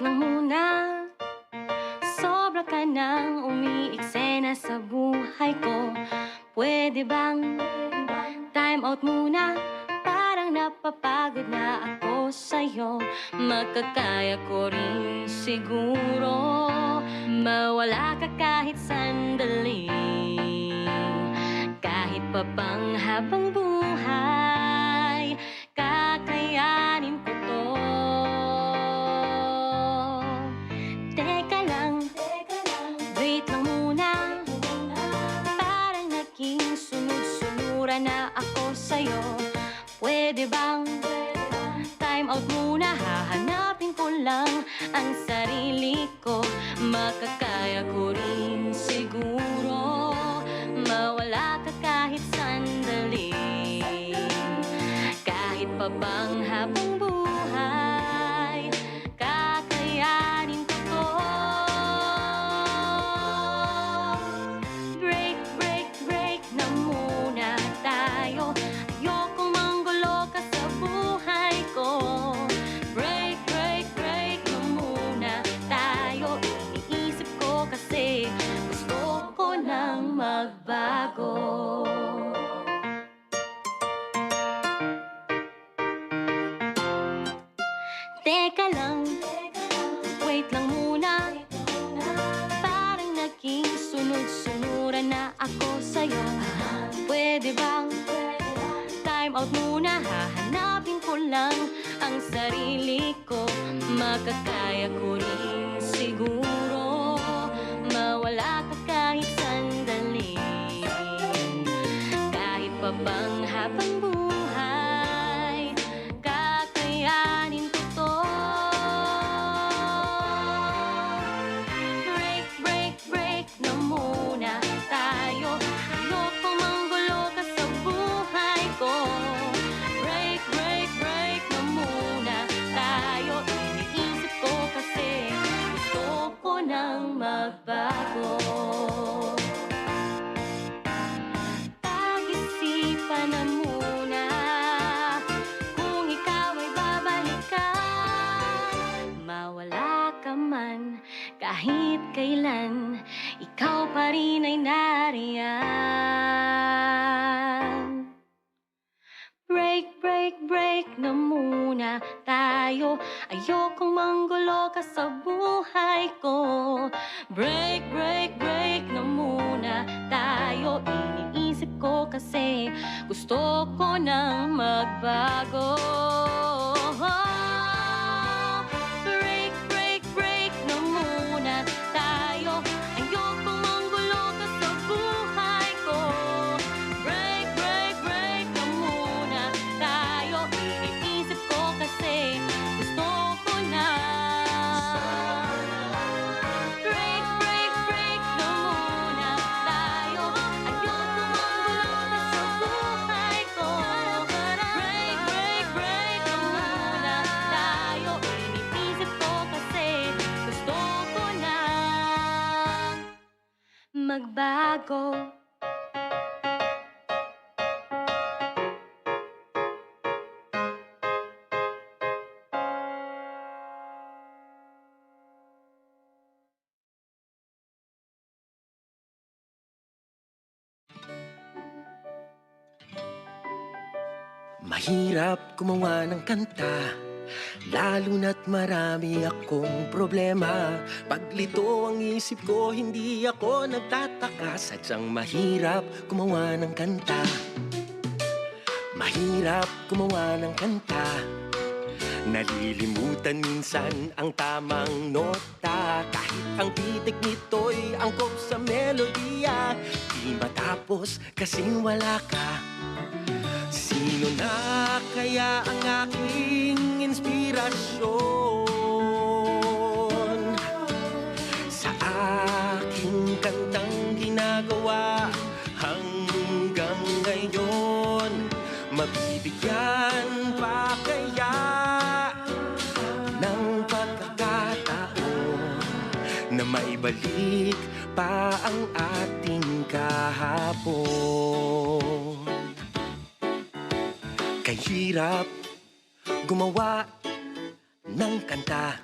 Wait lang muna, sobra ka nang umiiksena sa buhay ko. Pwede bang time out muna? Parang napapagod na ako sa'yo. Magkakaya ko rin siguro mawala ka kahit sandali, kahit pa pang habang buhay, kakayanin ko to. Teka lang, wait lang muna. Parang naging sunod-sunuran na ako sa'yo. Pwede bang time out muna? Hahanapin ko lang ang sarili ko. Makakaya ko rin siguro mawala ka kahit sandali, kahit pa bang habang buhay, kakayanin ko to. Break, break, break na muna tayo. Ayokong manggulo ka sa buhay ko. Break, break, break na muna tayo. Iniisip ko kasi gusto ko nang magbago. Teka lang, wait lang muna. Parang naging sunod-sunuran na ako sa'yo. Pwede bang time out muna? Hahanapin ko lang ang sarili ko. Makakaya ko rin siguro mawala ka kahit sandali, kahit pa bang habang buhay, kakayanin ko to. Break, break, break na muna tayo. Ayokong manggulo ka sa buhay ko. Break, break, break na muna tayo. Iniisip ko kasi gusto ko nang magbago. Pag-isipan na muna kung ikaw ay babalikan. Mawala ka man kahit kailan, ikaw pa rin ay nariyan. Break, break, break na muna tayo. Ayokong manggulo ka sa buhay ko. Break, break, break na muna tayo. Iniisip ko kasi gusto ko nang magbago. Break, break, break na muna tayo. Ayokong manggulo ka sa buhay ko. Break, break, break na muna tayo. Iniisip ko kasi gusto ko na. Break, break, break na muna tayo. Ayokong manggulo ka sa buhay ko. Break, break, break na muna tayo. Iniisip ko kasi gusto ko na magbago. Mahirap gumawa ng kanta, lalo na't marami akong problema. Paglito ang isip ko, hindi ako nagtataka. Sadyang mahirap gumawa ng kanta. Mahirap gumawa ng kanta. Nalilimutan minsan ang tamang nota. Kahit ang titik nito'y angkop sa melodiya, di matapos kasing wala ka. Sino na kaya ang aking inspirasyon sa aking kantang ginagawa hanggang ngayon? Mabibigyan pa kaya ng pagkakataon na maibalik pa ang ating kahapon? Kahirap gumawa ng kanta,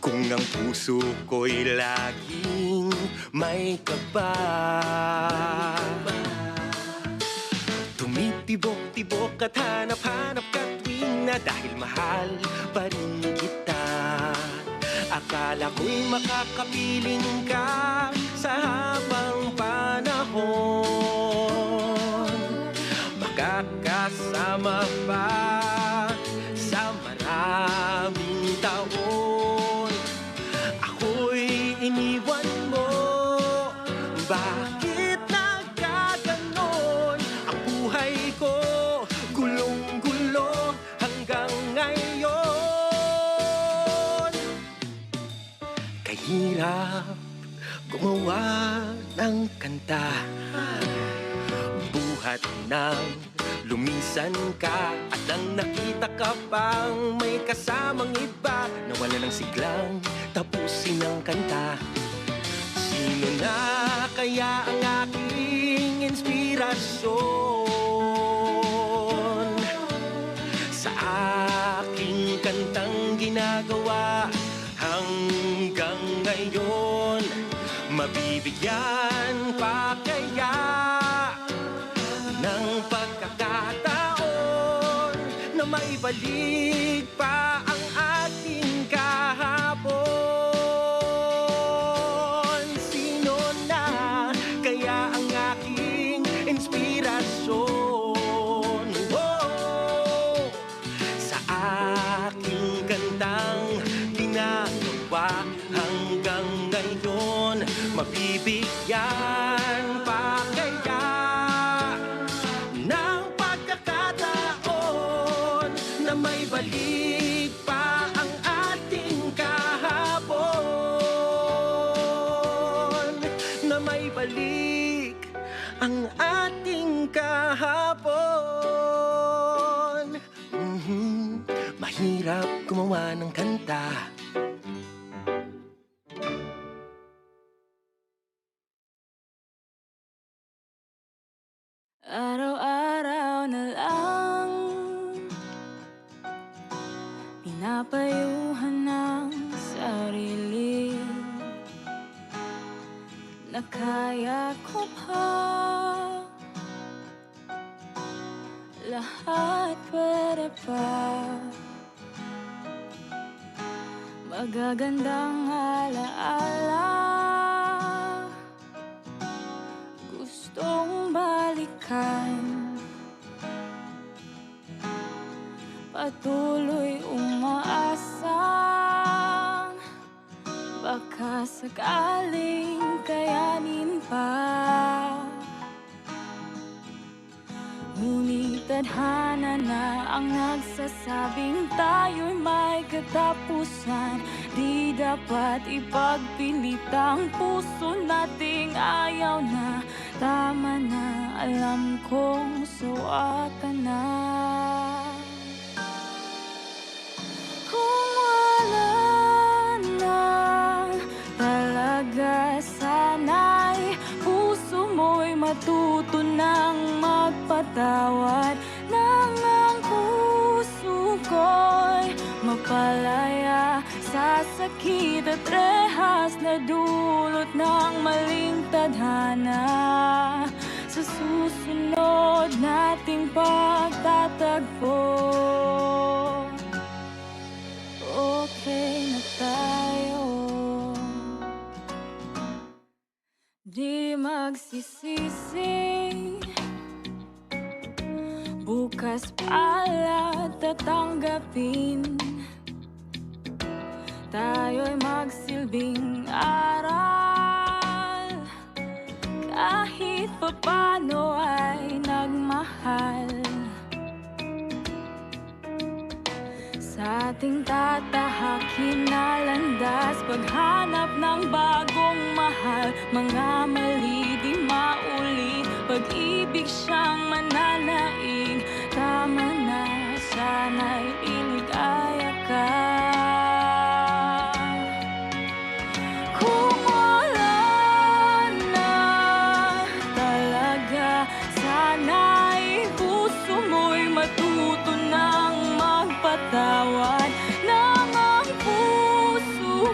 Kung ang puso ko'y laging may kaba, tumitibok-tibok at hanap-hanap ka tuwing na dahil mahal pa rin kita. Akala ko'y makakapiling ka sa habang panahon, makakasama pa sa maraming taon. Ako'y iniwan mo, bakit nagkaganon? Ang buhay ko gulong-gulo hanggang ngayon. Kahirap gumawa ng kanta, buhat ng lumisan ka, at nang nakita ka pang may kasamang iba, nawala ng siglang tapusin ang kanta. Sino na kaya ang aking inspirasyon sa aking kantang ginagawa hanggang ngayon? Mabibigyan pa kaya ng pagkakataon na maibalik pa ang ating kahapon? Sino na kaya ang aking inspirasyon? Oh, sa aking kantang ginagawa hanggang ngayon, mabibigyan pa kaya ng pagkakataon na may balik pa ang ating kahapon, na may balik ang ating kahapon. Mahirap gumawa ng kanta, araw-araw na lang pinapayuhan ng sarili na kaya ko pa lahat, pwede pa. Magagandang alaala gustong balikan, patuloy umaasang baka sakaling kayanin pa. Ngunit tadhana na ang nagsasabing tayo'y may katapusan. Di dapat ipagpilit ang puso nating ayaw na. Tama na, alam kong sawa ka na. Kung wala na talaga, sana'y puso mo'y matuto ng magpatawad, nang ang puso ko'y mapalaya sa sakit at rehas na dulot ng maling tadhana. Sa susunod nating pagtatagpo, okay na tayo. Di magsisisi, bukas pala tatanggapin. Tayo'y magsilbing aral, kahit papano ay nagmahal. Sa ating tatahakin na landas, paghanap ng bagong mahal. Mga mali di maulit, pag-ibig siyang mananaig. Tama na, sana'y iligaya ka. Kung wala na talaga, sana'y puso mo'y matuto ng magpatawad, nang ang puso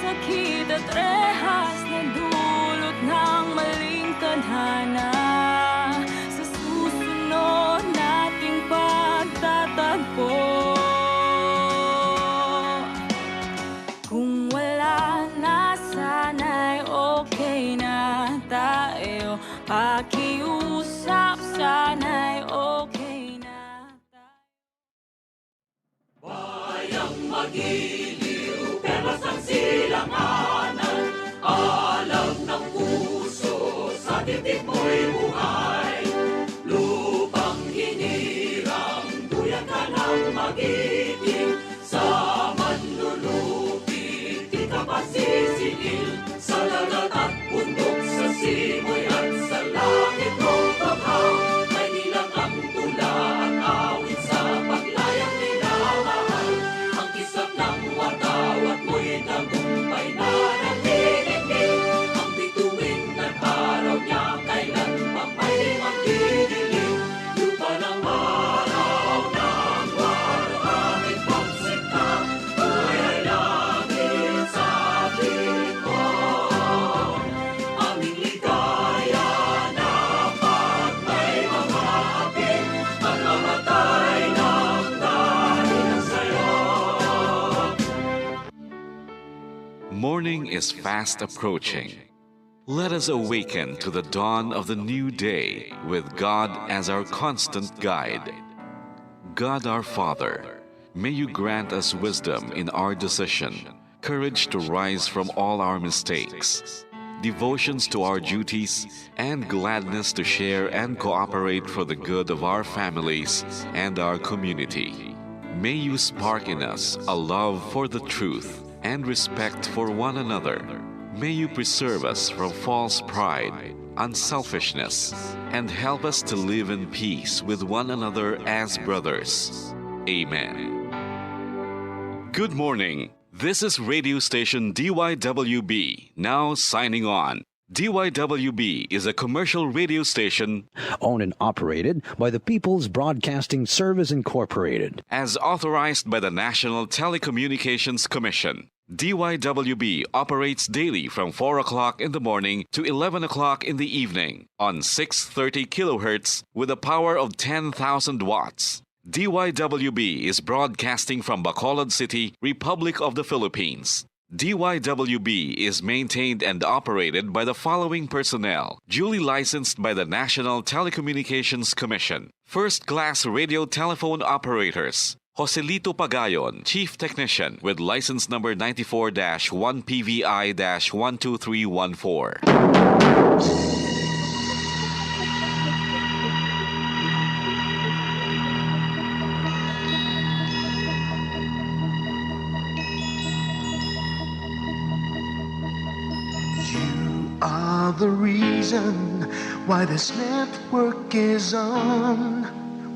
sakit at rehas na dulot ng maling tadhana. Sa susunod nating pagtatagpo, kung wala na sana'y okay na tayo. Pakiusap sana'y okay na tayo. Bayang magiliw, perlas ng silanganan, alam ng puso, sa dibdib mo'y buhay. Lupang hinirang, duyan ka ng magiting, sa manlulupit, di ka pasisingil. Sa dagat at bundok, sa simoy at sa langit mong baghaw, may nilang ang tula at awit sa paglayang minamahal. Ang kisap ng watawat mo'y tagumpay na nanginigil. Ang bituin at araw niya kailan pa may magdidilim. Lupa ng araw ng waraming pagsikta, buhay ay langit sa piling mo. Aming ligaya na pag may mga ating at mamatay ng dahil sa'yo. Morning is fast approaching. Let us awaken to the dawn of the new day with God as our constant guide. God our Father, may you grant us wisdom in our decision, courage to rise from all our mistakes, devotions to our duties, and gladness to share and cooperate for the good of our families and our community. May you spark in us a love for the truth and respect for one another. May you preserve us from false pride, unselfishness, and help us to live in peace with one another as brothers. Amen. Good morning. This is radio station DYWB, now signing on. DYWB is a commercial radio station owned and operated by the People's Broadcasting Service Incorporated. as authorized by the National Telecommunications Commission. DYWB operates daily from 4 o'clock in the morning to 11 o'clock in the evening on 630 kilohertz with a power of 10,000 watts. DYWB is broadcasting from Bacolod City, Republic of the Philippines. DYWB is maintained and operated by the following personnel, duly licensed by the National Telecommunications Commission. First-class radio telephone operators. Joselito Pagayon, Chief Technician with license number 94-1PVI-12314. Are the reason why this network is on.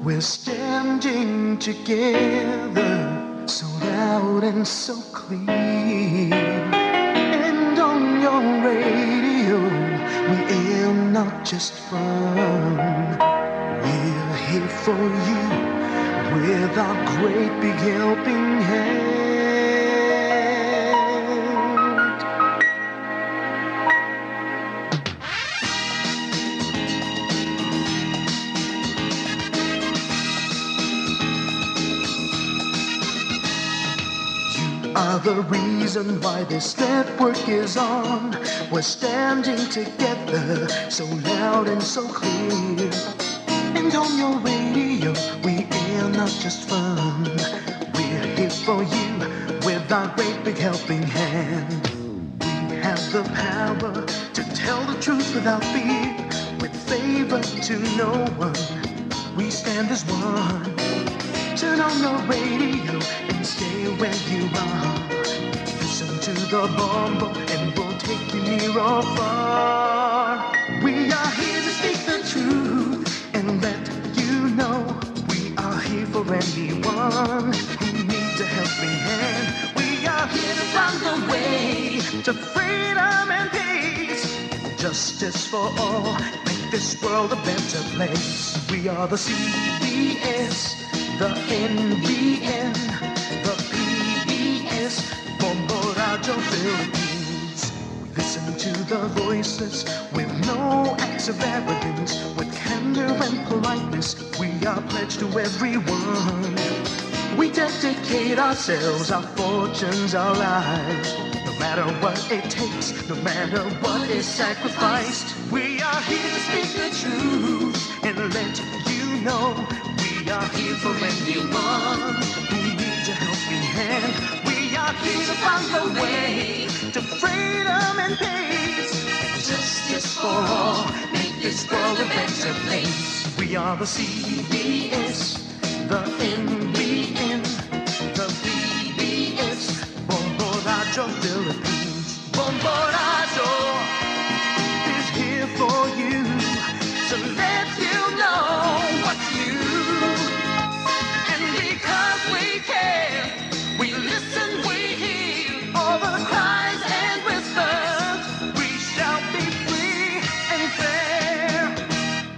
We're standing together, so loud and so clear. And on your radio, we air not just fun. We're here for you with our great big helping hand. Are the reason why this network is on. We're standing together, so loud and so clear. And on your radio, we air not just fun. We're here for you with our great big helping hand. We have the power to tell the truth without fear, with favor to no one. We stand as one. Turn on the radio and stay where you are. Listen to the bombo and we'll take you near or far. We are here to speak the truth and let you know we are here for anyone who needs a helping hand. We are here to find the way to freedom and peace, justice for all, make this world a better place. We are the CBS, the NBN, the PBS, Bombo Radio Philippines. the voiceless, with no acts of arrogance, with candor and politeness, we are pledged to everyone. We dedicate ourselves, our fortunes, our lives, no matter what it takes, no matter what is sacrificed. We are here to speak the truth and let you know we are here for anyone who needs a helping hand. We are here to find the way to freedom and peace and justice for all. Make this world a better place. We are the CBS, the NBN, the PBS, Bombo Radyo Philippines. Bombo Radyo is here for you to let you know what's new. And because we care, we listen, we hear all the cries and whispers. We shall be free and fair.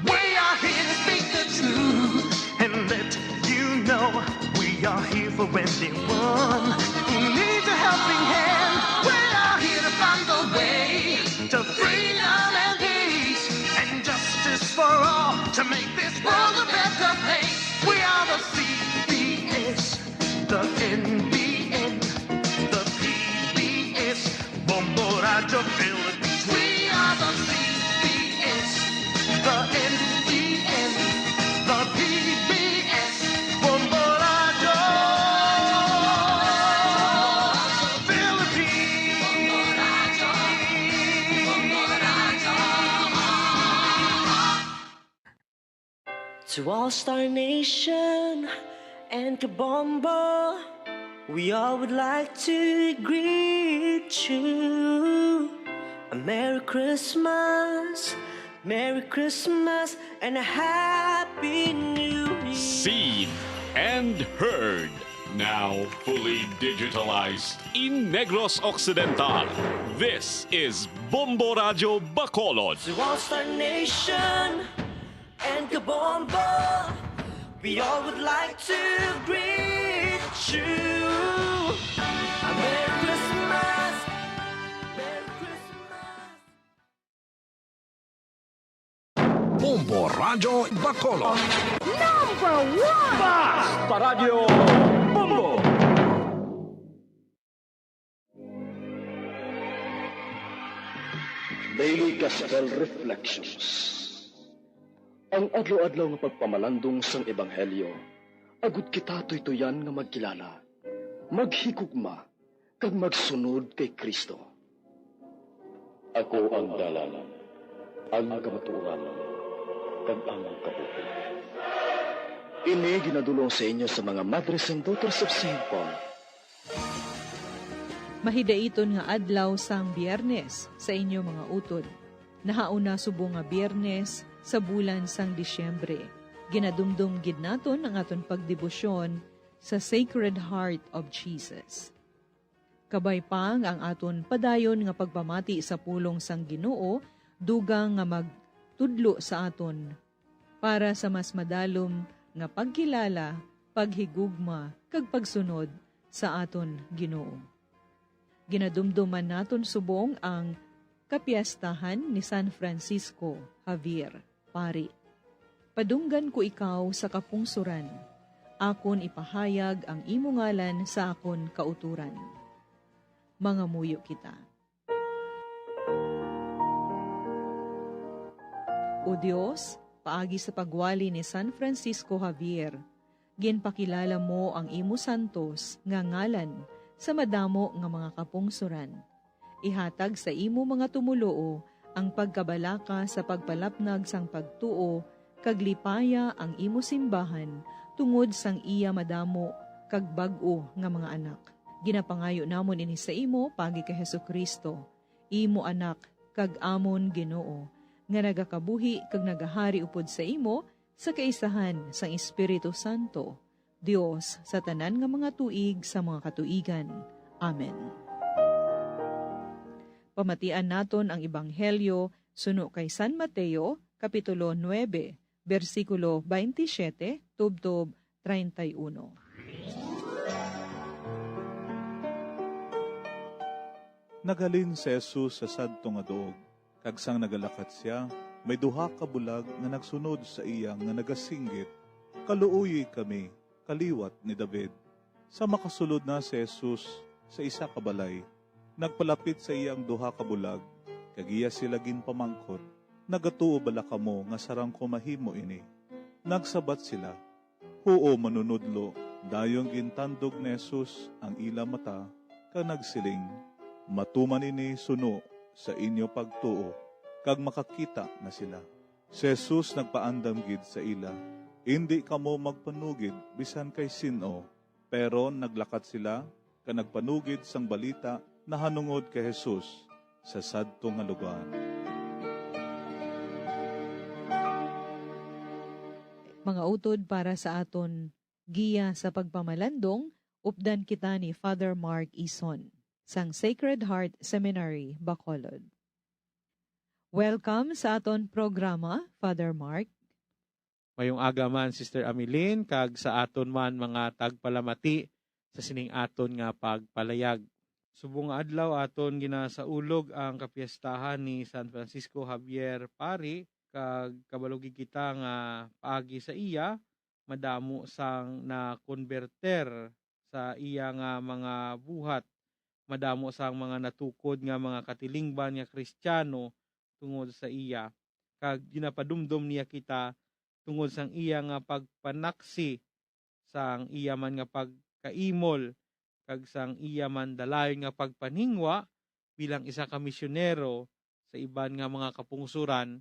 We are here to speak the truth and let you know we are here for anyone who needs a helping hand. We are here to find the way to freedom and peace and justice for all, to make this world a better place. We are the CBS, the NBN, the PBS, Bombo Radyo Philippines. We are the CBS, the NBN, the PBS, Bombo Radyo Philippines. To All Star Nation and Kabombo, we all would like to greet you. A Merry Christmas, and a Happy New Year. Seen and heard. Now fully digitalized in Negros Occidental. This is Bombo Radyo Bacolod. To All Star Nation and Kabombo, we all would like to greet you. A Merry Christmas, Merry Christmas. Bombo Radyo Bacolod. Paradio Bombo. Daily Gospel Reflections. Ang adlaw-adlaw nga pagpamalandong sang Ebanghelyo, agud kita tuytoyan nga magkilala, maghigugma, kag magsunod kay Kristo. Ako ang dalan, ang kamatuoran, kag ang kabuhi. Ini ginadulong sa inyo sa mga Mothers and Daughters of St. Paul. Mahidaiton nga adlaw sang Biyernes sa inyo mga utod. Nahauna subong nga Biyernes sa bulan sang Disyembre. Ginadumdum gid naton ang aton pagdebosyon sa Sacred Heart of Jesus. Kabay pang ang aton padayon nga pagpamati sa pulong sang Ginoo, dugang nga magtudlo sa aton para sa mas madalom nga pagkilala, paghigugma, kag pagsunod sa aton Ginoo. Ginadumduman naton subong ang kapiyastahan ni San Francisco Javier, Pari. Padunggan ko ikaw sa kapungsuran, akon ipahayag ang imo ngalan sa akon kauturan. Mangamuyo kita. O Diyos, paagi sa pagwali ni San Francisco Javier, ginpakilala mo ang imo santos nga ngalan sa madamo nga mga kapungsuran. Ihatag sa imo mga tumuluo ang pagkabalaka sa pagpalapnag sang pagtuo, kaglipaya ang imo simbahan tungod sang iya madamo kag bag-o nga mga anak. Ginapangayo namon ini sa imo pagi kay Hesukristo, imo anak kag amon Ginoo, nga nagakabuhi kag nagahari upod sa imo sa kaisahan sang Espiritu Santo, Dios sa tanan nga mga tuig sa mga katuigan. Amen. Pamatian naton ang Ebanghelyo suno kay San Mateo, Kapitulo 9, versikulo 27, tubtob 31. Nagalin si Jesus sa sadto nga doog. Kagsang nagalakat siya, may duha ka bulag nga nagsunod sa iyang nga nagasinggit. Kaluuyi kami, kaliwat ni David. Sa makasulod na si Jesus sa isa ka balay, nagpalapit sa iyang duha ka bulag, kagiya sila ginpamangkot, nagatuo bala kamo nga sarang ko mahimo ini. Nagsabat sila, huo manunudlo, dayong gintandog ni Jesus ang ila mata, ka nagsiling, matuman ini suno sa inyo pagtuo, kag makakita na sila. Si Jesus nagpaandam gid sa ila, hindi kamo magpanugid bisan kay sino, pero naglakat sila, ka nagpanugid sang balita na hanungod kay Jesus sa sadto nga lugar. Mga utod para sa aton giya sa pagpamalandong, updan kita ni Father Mark Ison, sang Sacred Heart Seminary, Bacolod. Welcome sa aton programa, Father Mark. Mayong aga man, Sister Ameline, kag sa aton man mga tagpalamati sa sining aton nga pagpalayag. Subong nga adlaw aton ginasaulog ang kapiestahan ni San Francisco Javier Pari, kag kabalugi kita nga paagi sa iya, madamo sang na konverter sa iya nga mga buhat, madamo sang mga natukod nga mga katilingban nga Kristiyano tungod sa iya, kag ginapadumdum niya kita tungod sang iya nga pagpanaksi, sang iya man nga pagkaimol, kag sang iya man dalayon nga pagpaningwa bilang isa ka misyonero sa iban nga mga kapungsuran,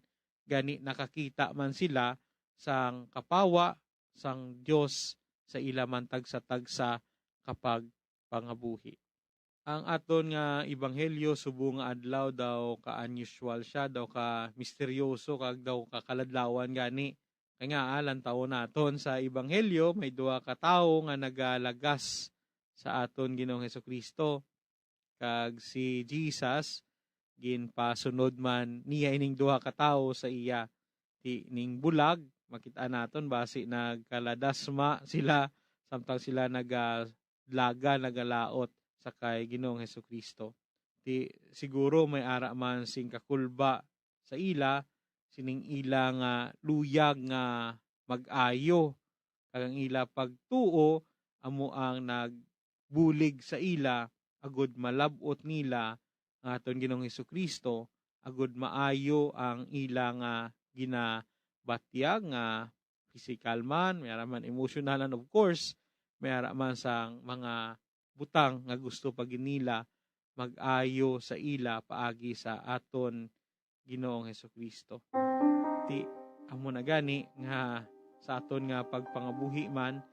gani nakakita man sila sang kapawa sang Dios sa ila man tagsa-tagsa kapag pangabuhi. Ang aton nga ebanghelyo subong nga adlaw daw ka unusual siya, daw ka misteryoso, kag daw kakaladlawan gani. Kaya nga alan taon naton sa ebanghelyo may duha ka tawo nga nagalagas sa aton Ginoong Hesukristo, kag si Jesus ginpasunod man niya ining duha ka tawo sa iya. Ti ning bulag makita naton basi nagkaladasma sila samtang sila nagalaga nagalaot sa kay Ginoong Hesukristo. Ti siguro may ara man sing kakulba sa ila, sining ila nga luyag nga mag-ayo, kag ang ila pagtuo amo ang nagbulig sa ila agud malabot nila ang aton Ginoong Hesukristo, agud maayo ang ila nga ginabatyag nga physical man, may man emotional, and of course may man sang mga butang nga gusto pag nila mag-ayo sa ila paagi sa aton Ginoong Hesukristo. Ti amo na gani nga sa aton nga pagpangabuhi man,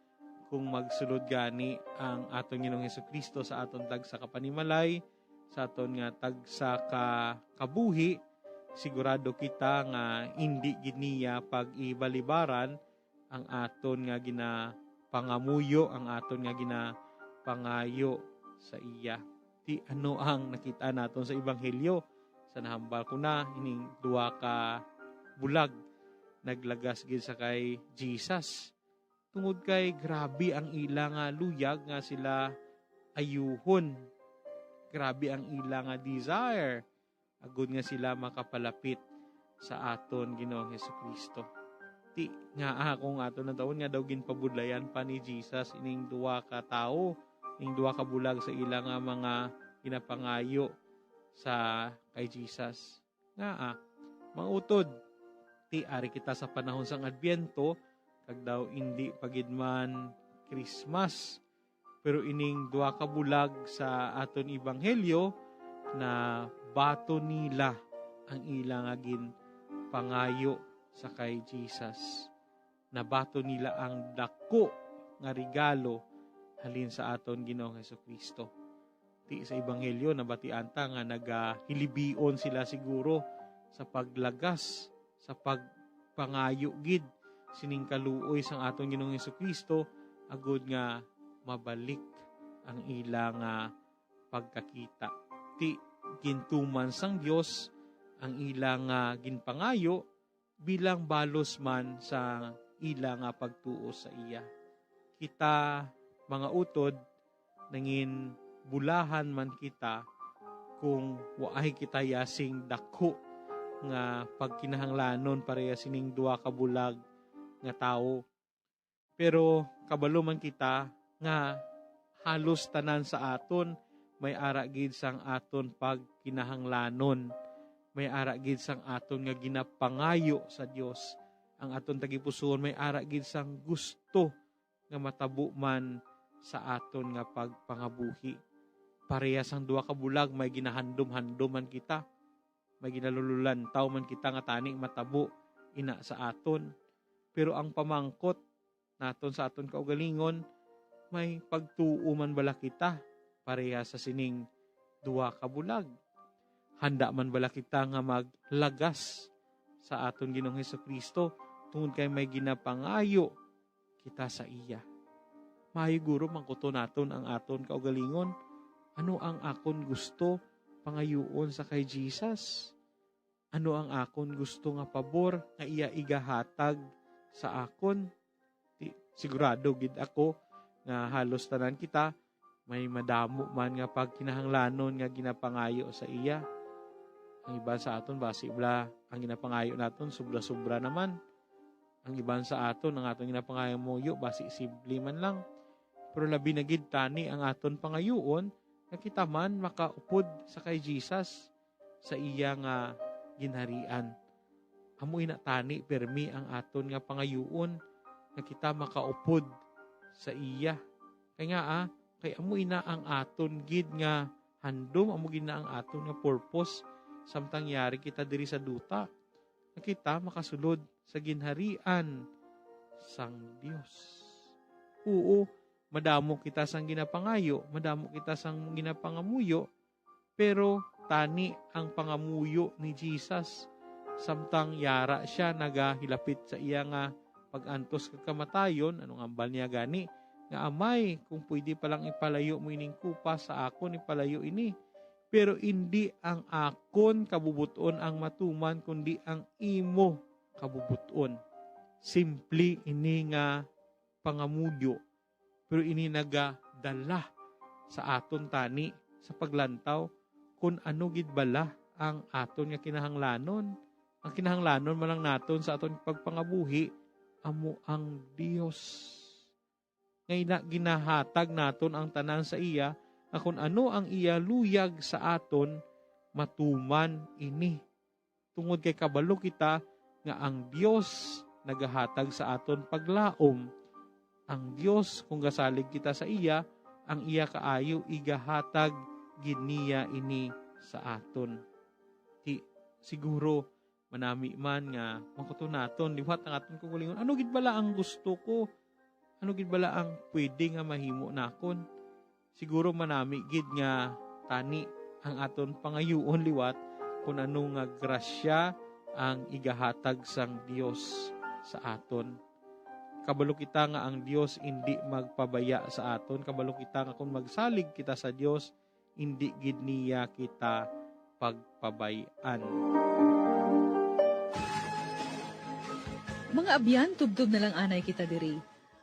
kung magsulod gani ang aton Ginoong Hesukristo sa aton tagsa ka panimalay, sa aton nga tagsa ka kabuhi, sigurado kita nga hindi giniya pag-ibalibaran ang aton nga ginapangamuyo, ang aton nga ginapangayo sa iya. Ti ano ang nakita naton sa ebanghelyo? Sa nahambal ko na ining duha ka bulag naglagas gid sa kay Jesus. Tungod kay grabe ang ila nga luyag nga sila ayuhon. Grabe ang ila nga desire agud nga sila makapalapit sa aton Ginoong Hesukristo. Ti nga akong aton na taon nga daw ginpabudlayan pa ni Jesus ining duha ka tawo, ining duha ka bulag sa ila nga mga ginapangayo sa kay Jesus. Nga mga utod, ti ari kita sa panahon sang Adbyento, kag daw hindi pagidman Christmas, pero ining duha ka bulag sa aton ebanghelyo na bato nila ang ilang agin pangayo sa kay Jesus. Na bato nila ang dako nga regalo halin sa aton Ginoong Hesukristo. Ti sa ebanghelyo nabatian ta nga nagahilibion sila siguro sa paglagas, sa pagpangayo gid sining kaluoy sang aton Ginoong Hesukristo agud nga mabalik ang ilang pagkakita. Ti gintuman sang Dios ang ilang ginpangayo bilang balos man sa ilang pagtuo sa iya. Kita mga utod nangin bulahan man kita kung waay kita yasing dako nga pagkinahanglanon pareha sining duwa ka bulag nga tao. Pero kabalo man kita nga halos tanan sa aton may ara gid sang aton pagkinahanglanon, may ara gid sang aton nga ginapangayo sa Dios. Ang aton tagipusoon may ara gid sang gusto nga matabo man sa aton nga pagpangabuhi. Pareha sang duwa ka bulag may ginahandom-handom man kita. May ginalululantaw man kita nga tani matabo ina sa aton. Pero ang pamangkot naton sa aton kaugalingon, may pagtuo man bala kita pareha sa sining duwa ka bulag. Handa man bala kita nga maglagas sa aton Ginoong Hesukristo tungod kay may ginapangayo kita sa iya. Mahiguro mangkuto naton ang aton kaugalingon, ano ang akon gusto pangayoon sa kay Jesus? Ano ang akon gusto nga pabor nga iya igahatag sa akon? Sigurado gid ako nga halos tanan kita may madamo man nga pagkinahanglanon nga ginapangayo sa iya. Ang iban sa aton basi bla ang ginapangayo naton sobra-sobra naman. Ang iban sa aton ang aton ginapangayo moyo basi simple man lang. Pero labi na gid tani ang aton pangayoon nga kita man makaupod sa kay Jesus sa iya nga ginharian. Amoy na tani permi ang aton nga pangayoon nga kita makaupod sa iya. Kaya kay amoy na ang aton gid nga handom, amoy na ang aton nga purpose samtang yari kita diri sa duta nga kita makasulod sa ginharian sang Dios. Oo, madamo kita sang ginapangayo, madamo kita sang ginapangamuyo, pero tani ang pangamuyo ni Jesus samtang yara siya nagahilapit sa iya nga pag-antos kag kamatayon. Anong ambal niya gani? Nga amay, kung pwede palang ipalayo mo ining kupa sa akon, ipalayo ini. Pero hindi ang akon kabubuton ang matuman, kundi ang imo kabubuton. Simple ini nga pangamuyo, pero ini nagadala sa aton tani sa paglantaw kung ano gid bala ang aton nga kinahanglanon. Ang kinahanglanon man lang naton sa aton pagpangabuhi amo ang Dios. Ngay ginahatag naton ang tanan sa iya, na kung ano ang iya luyag sa aton, matuman ini. Tungod kay kabalo kita nga ang Dios nagahatag sa aton paglaom. Ang Dios kung gasalig kita sa iya, ang iya kaayo igahatag giniya ini sa aton. Siguro manami man nga makuto naton liwat ang aton kugulingon. Ano gid bala ang gusto ko? Ano gid bala ang pwede nga mahimo nakon? Siguro manami gid nga tani ang aton pangayoon liwat kung ano nga grasya ang igahatag sang Dios sa aton. Kabalo kita nga ang Dios hindi magpabaya sa aton. Kabalo kita nga kung magsalig kita sa Dios, hindi gid niya kita pagpabayan. Mga abyan, tubtub na lang anay kita diri.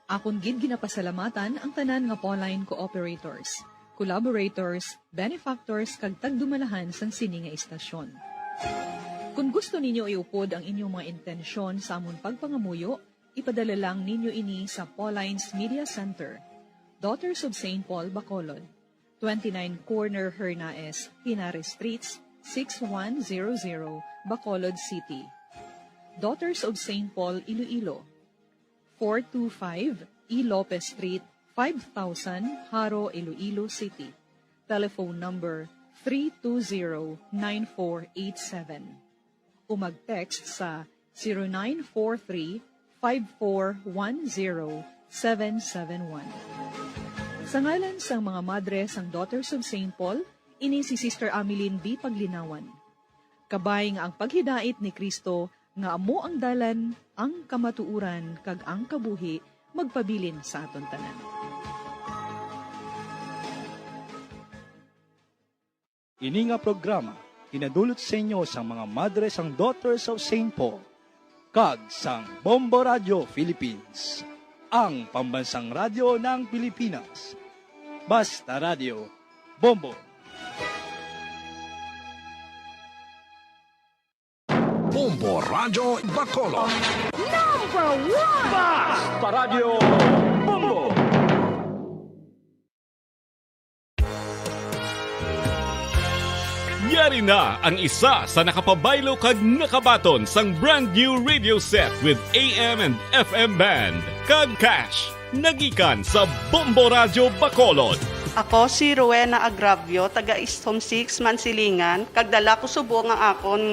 Akon gid ginapasalamatan ang tanan nga Pauline cooperators, collaborators, benefactors kag tagdumalahan sang sini nga istasyon. Kung gusto ninyo iupod ang inyong mga intensyon sa amon pagpangamuyo, ipadala lang ninyo ini sa Pauline's Media Center, Daughters of St. Paul, Bacolod, 29 Corner Hernaez, Pinares Streets, 6100, Bacolod City. Daughters of St. Paul, Iloilo, 425 E. Lopez Street, 5000, Haro, Iloilo City. Telephone number 320-9487. O mag-text sa 0943-5410-771. Sa ngalan sang mga madre sang Daughters of St. Paul, ini si Sister Ameline B. Paglinawan. Kabay nga ang paghidait ni Kristo nga amo ang dalan, ang kamatuuran, kag ang kabuhi, magpabilin sa aton tanan. Ini nga programa, inadulot sa inyo sa mga madre sang Daughters of St. Paul, kag sang Bombo Radio Philippines, ang pambansang radyo ng Pilipinas. Basta Radio, Bombo! Bombo Radio Bacolod. Number 1! Basta Radio Bombo! Yari na ang isa sa nakapabaylo kag nakabaton sang brand new radio set with AM and FM band. Kag cash, nagikan sa Bombo Radio Bacolod. Ako si Rowena Agravio, taga Istom 6, Mansilingan. Kagdala ko subo nga akon nga